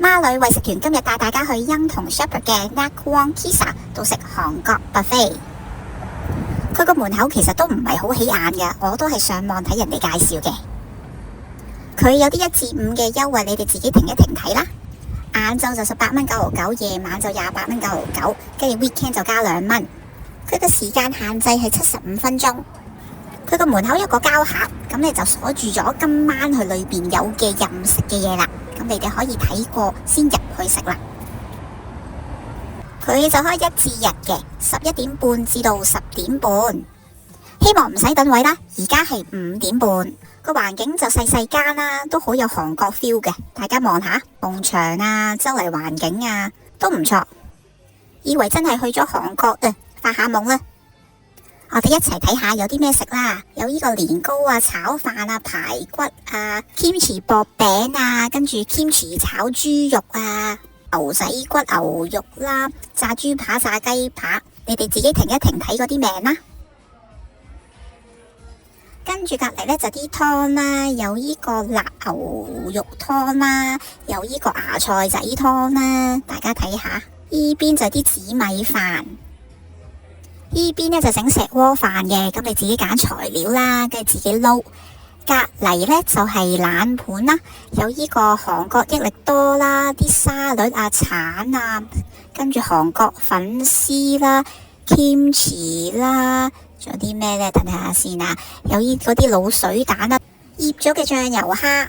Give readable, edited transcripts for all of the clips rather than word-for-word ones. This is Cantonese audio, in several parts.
孖女為食團今日帶大家去恩同 Shepherd 嘅 Nakwon Kisa 度食韓國 buffet。佢個門口其實都唔係好起眼嘅，我都係上網睇人哋介紹嘅。佢有啲1至5嘅優惠，你哋自己停一停睇啦。晏晝就18.99，夜晚就28.99，跟住 weekend 就加2蚊。佢個時間限制係75分鐘。佢個門口有個膠盒，咁你就鎖住咗今晚佢裏邊有嘅任食嘅嘢啦。咁你哋可以睇過先入去食啦。佢就開1至日嘅11點半至到10點半，希望唔使等位啦。而家係5點半，個環境就細細間啦，都好有韓國 feel 嘅。大家望下，埲牆啊，周圍環境啊都唔錯，以為真係去咗韓國啊，發下夢啦。我哋一齊睇下有啲咩食啦，有呢個年糕啊、炒飯啊、排骨啊、kimchi 薄餅啊，跟住 kimchi 炒豬肉啊、牛仔骨牛肉啦、炸豬扒、炸雞扒，你哋自己停一停睇嗰啲名啦。跟住隔籬呢就啲湯啦，有呢個辣牛肉湯啦，有呢個芽菜仔湯啦，大家睇下。呢邊就啲紫米飯。呢邊呢就整石鍋飯嘅，咁你自己揀材料啦，跟住自己撈。隔籬呢就係冷盤啦，有呢個韓國益力多啦，啲沙律啊、橙啊，跟住韓國粉絲啦、kimchi 啦，仲有啲咩呢？等下先啊，有呢嗰啲滷水蛋啦，醃咗嘅醬油蝦，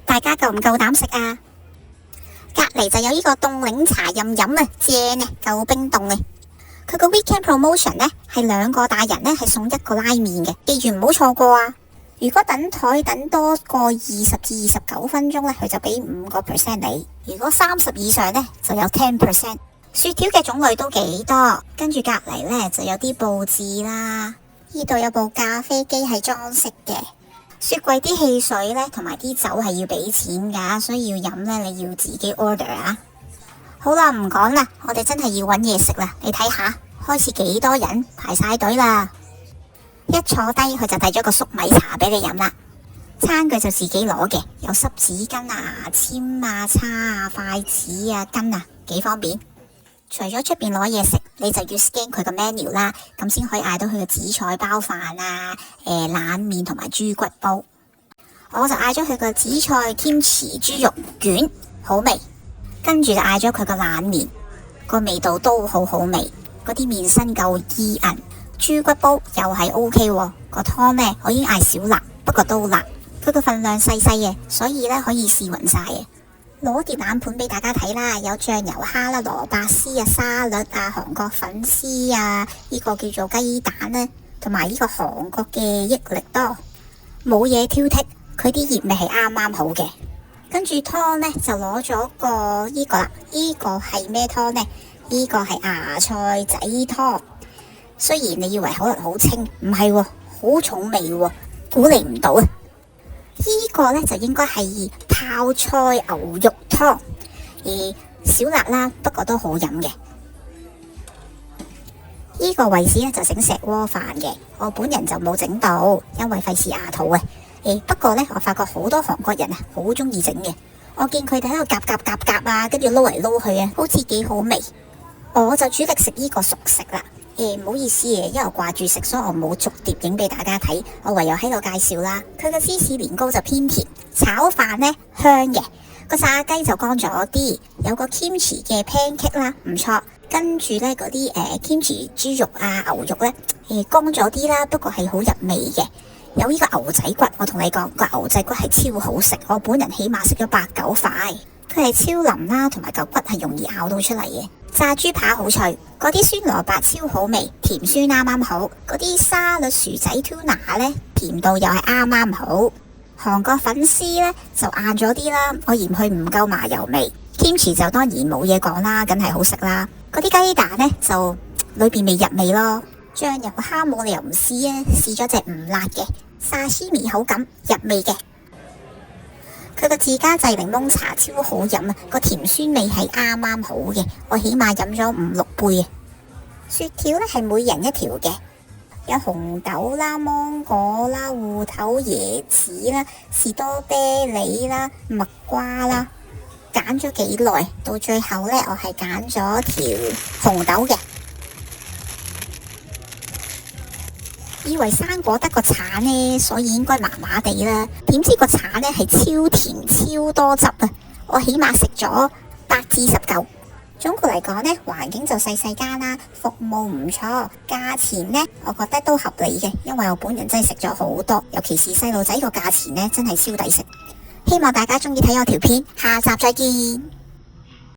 大家夠唔夠膽食啊？隔籬就有呢個凍檸茶任飲啊，正啊，夠冰凍啊！佢個 weekend promotion 呢係2個大人呢係送1個拉麵嘅，記住唔好錯過啊！如果等台等多過20至29分鐘呢，佢就俾5% 你；如果30以上呢，就有 10%。雪條嘅種類都幾多，跟住隔籬呢就有啲佈置啦。呢度有部咖啡機係裝飾嘅，雪櫃啲汽水呢同埋啲酒係要俾錢噶，所以要飲呢，你要自己 order 啊。好啦，唔講啦，我哋真係要搵嘢食啦。你睇下，開始幾多人排晒隊啦。一坐低，佢就遞咗個粟米茶俾你飲啦。餐具就自己攞嘅，有濕紙巾啊、牙籤啊、叉啊、筷子啊、巾啊，幾方便。除咗出邊攞嘢食，你就要 scan 佢個 menu 啦，咁先可以嗌到佢嘅紫菜包飯啊、冷麵同埋豬骨煲。我就嗌咗佢個紫菜 kimchi 豬肉卷，好味。跟住就嗌咗佢個冷麵，個味道都好好味，嗰啲麵身夠伊韌。豬骨煲又係 OK 喎，個湯呢我已經嗌少辣，不過都辣。佢個份量細細嘅，所以呢可以試勻晒嘅。攞碟冷盤俾大家睇啦，有醬油蝦啦、蘿蔔絲啊、沙律啊、韓國粉絲啊，呢個叫做雞蛋呢，同埋呢個韓國嘅益力多，冇嘢挑剔，佢啲熱味係啱啱好嘅。跟住湯呢，就攞咗個呢個啦，呢個係咩湯呢？呢個係芽菜仔湯。雖然你以為可能好清，唔係喎，好重味喎，估你唔到啊！呢個呢，就應該係泡菜牛肉湯，少辣啦，不過都好飲嘅。呢個位置呢，就整石鍋飯嘅，我本人就冇整到，因為費事牙肚啊。不過呢，我發覺好多韓國人啊，好中意整嘅。我見佢哋喺度夾啊，跟住撈嚟撈去啊，好似幾好味。我就主力食呢個熟食啦。唔好意思嘅，因為我掛住食，所以我冇逐碟影俾大家睇，我唯有喺度介紹啦。佢嘅芝士年糕就偏甜，炒飯呢香嘅，個炸雞就乾咗啲，有個 kimchi 嘅 pancake 啦，唔錯。跟住呢嗰啲kimchi 豬肉啊、牛肉呢，乾咗啲啦，不過係好入味嘅。有呢個牛仔骨，我同你講，個牛仔骨係超好食，我本人起碼食咗8-9塊，佢係超腍啦，同埋嚿骨係容易咬到出嚟嘅。炸豬扒好脆，嗰啲酸蘿蔔超好味，甜酸啱啱好。嗰啲沙律薯仔 tuna 呢，甜度又係啱啱好。韓國粉絲呢，就硬咗啲啦，我嫌佢唔夠麻油味。kimchi 就當然冇嘢講啦，梗係好食啦。嗰啲雞蛋呢，就裏邊未入味咯。醬油蝦冇理由唔試啊，試咗隻唔辣嘅沙西米口感入味嘅。佢個自家製檸檬茶超好飲啊，個甜酸味係啱啱好嘅，我起碼飲咗5-6杯啊。雪條呢係每人一條嘅，有紅豆啦、芒果啦、芋頭、椰子啦、士多啤梨啦、蜜瓜啦，揀咗幾耐，到最後呢，我係揀咗條紅豆嘅。以為生果得個橙呢，所以應該麻麻地啦。點知個橙呢係超甜超多汁啊！我起碼食咗8至10嚿。總括嚟講呢，環境就細細間啦，服務唔錯，價錢呢我覺得都合理嘅，因為我本人真係食咗好多，尤其是細路仔個價錢呢真係超抵食。希望大家中意睇我條片，下集再見。